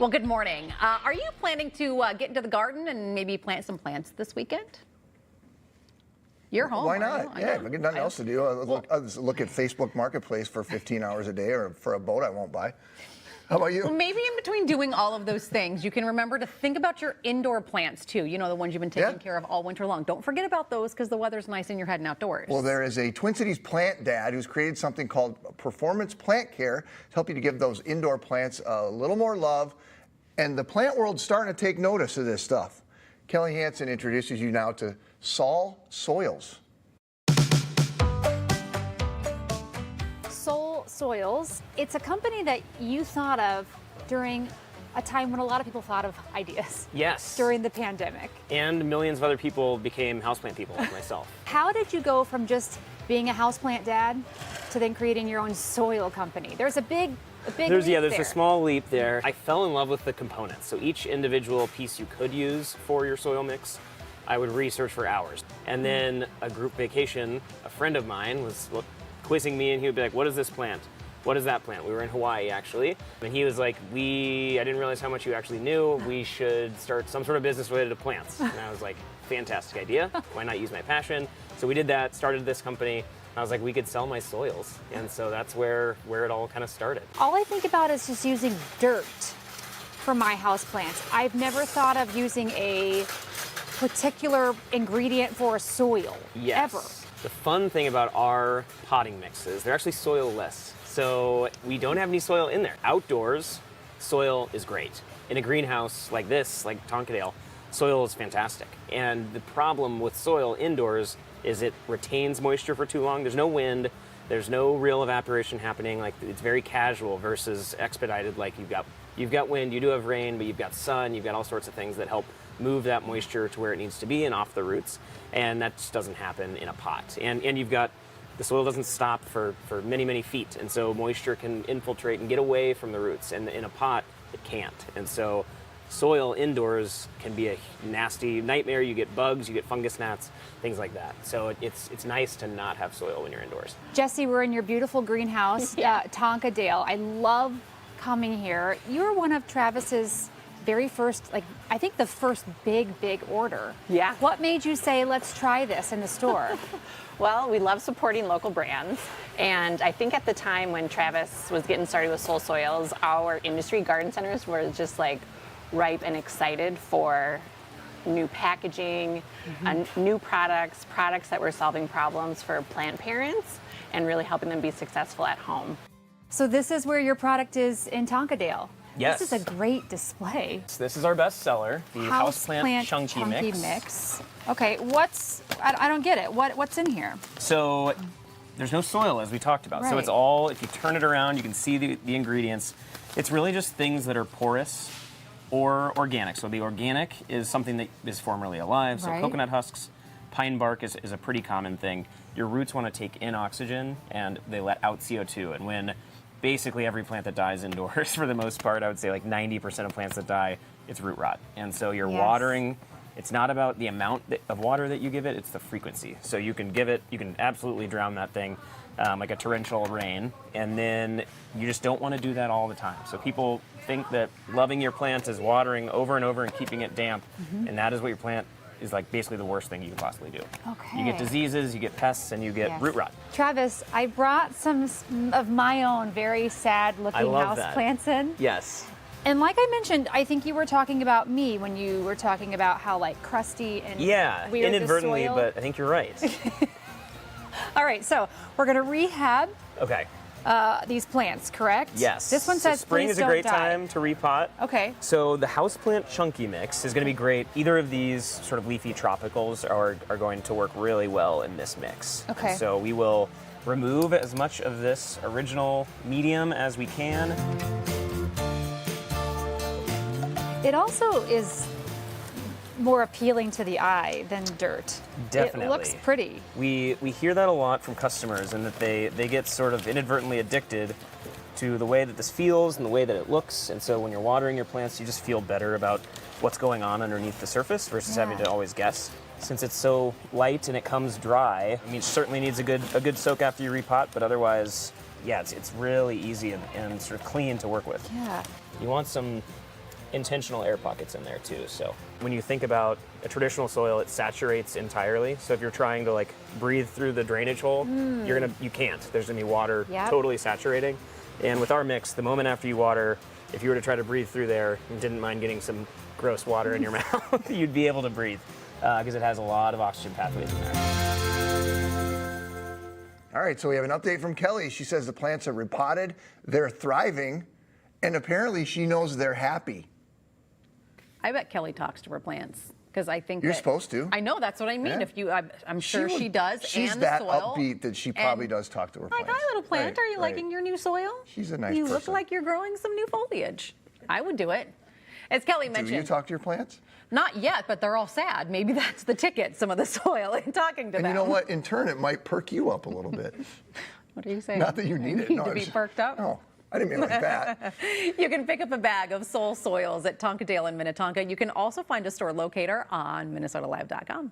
Well, good morning. Are you planning to get into the garden and maybe plant some plants this weekend? You're home. Why not? Yeah, if I get nothing else to do, I'll just look at Facebook Marketplace for 15 hours a day, or for a boat I won't buy. How about you? Well, maybe in between doing all of those things, you can remember to think about your indoor plants too. You know, the ones you've been taking care of all winter long. Don't forget about those because the weather's nice and you're heading outdoors. Well, there is a Twin Cities plant dad who's created something called Performance Plant Care to help you to give those indoor plants a little more love. And the plant world's starting to take notice of this stuff. Kelli Hanson introduces you now to Sol Soils. Sol Soils, it's a company that you thought of during a time when a lot of people thought of ideas. Yes. During the pandemic. And millions of other people became houseplant people like myself. How did you go from just being a houseplant dad to then creating your own soil company? There's a big there's leap a there. small leap there. I fell in love with the components. So each individual piece you could use for your soil mix, I would research for hours. And then a group vacation, a friend of mine was quizzing me and he would be like, what is this plant? What is that plant? We were in Hawaii actually. And he was like, I didn't realize how much you actually knew. We should start some sort of business related to plants. And I was like, fantastic idea. Why not use my passion? So we did that, started this company. I was like, we could sell my soils. And so that's where it all kind of started. All I think about is just using dirt for my houseplants. I've never thought of using a particular ingredient for a soil, yes. ever. The fun thing about our potting mixes, they're actually soil-less. So we don't have any soil in there. Outdoors, soil is great. In a greenhouse like this, like Tonkadale, soil is fantastic. And the problem with soil indoors is it retains moisture for too long. There's no wind, there's no real evaporation happening. Like, it's very casual versus expedited. Like, you've got wind, you do have rain, but you've got sun, you've got all sorts of things that help move that moisture to where it needs to be and off the roots. And that just doesn't happen in a pot. And you've got, the soil doesn't stop for many, many feet. And so moisture can infiltrate and get away from the roots. And in a pot, it can't. And so soil indoors can be a nasty nightmare. You get bugs, you get fungus gnats, things like that. So it's nice to not have soil when you're indoors. Jesse, we're in your beautiful greenhouse, Tonkadale. I love coming here. You were one of Travis's very first, I think the first big order. Yeah. What made you say, let's try this in the store? Well, we love supporting local brands. And I think at the time when Travis was getting started with Sol Soils, our industry garden centers were just like ripe and excited for new packaging, new products that were solving problems for plant parents and really helping them be successful at home. So this is where your product is in Tonkadale. Yes. This is a great display. So this is our best seller, the Houseplant Chunky Mix. Okay, I don't get it. What's in here? So there's no soil, as we talked about. Right. So it's all, if you turn it around, you can see the ingredients. It's really just things that are porous or organic. So the organic is something that is formerly alive. So coconut husks, pine bark is a pretty common thing. Your roots want to take in oxygen and they let out CO2. And when basically every plant that dies indoors, for the most part, I would say like 90% of plants that die, it's root rot. And so you're watering, it's not about the amount of water that you give it, it's the frequency. So you can absolutely drown that thing like a torrential rain, and then you just don't want to do that all the time. So people think that loving your plant is watering over and over and keeping it damp, and that is what your plant is like basically the worst thing you can possibly do. Okay. You get diseases, you get pests, and you get root rot. Travis, I brought some of my own very sad-looking houseplants in. Yes. And like I mentioned, I think you were talking about me when you were talking about how like crusty and weird inadvertently, the soil. but I think you're right. All right, so we're gonna rehab Okay. these plants, correct? Yes. This one says spring please is a great don't die. time to repot. Okay. So the Houseplant Chunky Mix is going to be great. Either of these sort of leafy tropicals are going to work really well in this mix. Okay. And so we will remove as much of this original medium as we can. It also is more appealing to the eye than dirt. Definitely. It looks pretty. We hear that a lot from customers, and that they get sort of inadvertently addicted to the way that this feels and the way that it looks. And so when you're watering your plants, you just feel better about what's going on underneath the surface versus having to always guess. Since it's so light and it comes dry, I mean, it certainly needs a good soak after you repot, but otherwise, yeah, it's really easy and sort of clean to work with. Yeah. You want some intentional air pockets in there too. So when you think about a traditional soil, it saturates entirely. So if you're trying to like breathe through the drainage hole, you can't. There's gonna be water totally saturating. And with our mix, the moment after you water, if you were to try to breathe through there and didn't mind getting some gross water in your mouth, you'd be able to breathe because it has a lot of oxygen pathways in there. All right, so we have an update from Kelly. She says the plants are repotted, they're thriving, and apparently she knows they're happy. I bet Kelly talks to her plants because I think You're that- supposed to. I know, that's what I mean. Yeah. If you, I'm sure she does. She's and that the soil. upbeat that she probably And does talk to her like, plants. hi, little plant. Right, Are you right. liking your new soil? She's a nice You look person. like you're growing some new foliage. I would do it. As Kelly Do mentioned, you talk to your plants? not yet, but they're all sad. Maybe that's the ticket, some of the soil, and talking to them. And you know what? In turn, it might perk you up a little bit. What are you saying? Not that you need it. Need No, to be perked up? No, I didn't mean it like that. You can pick up a bag of Sol Soils at Tonkadale in Minnetonka. You can also find a store locator on minnesotalive.com.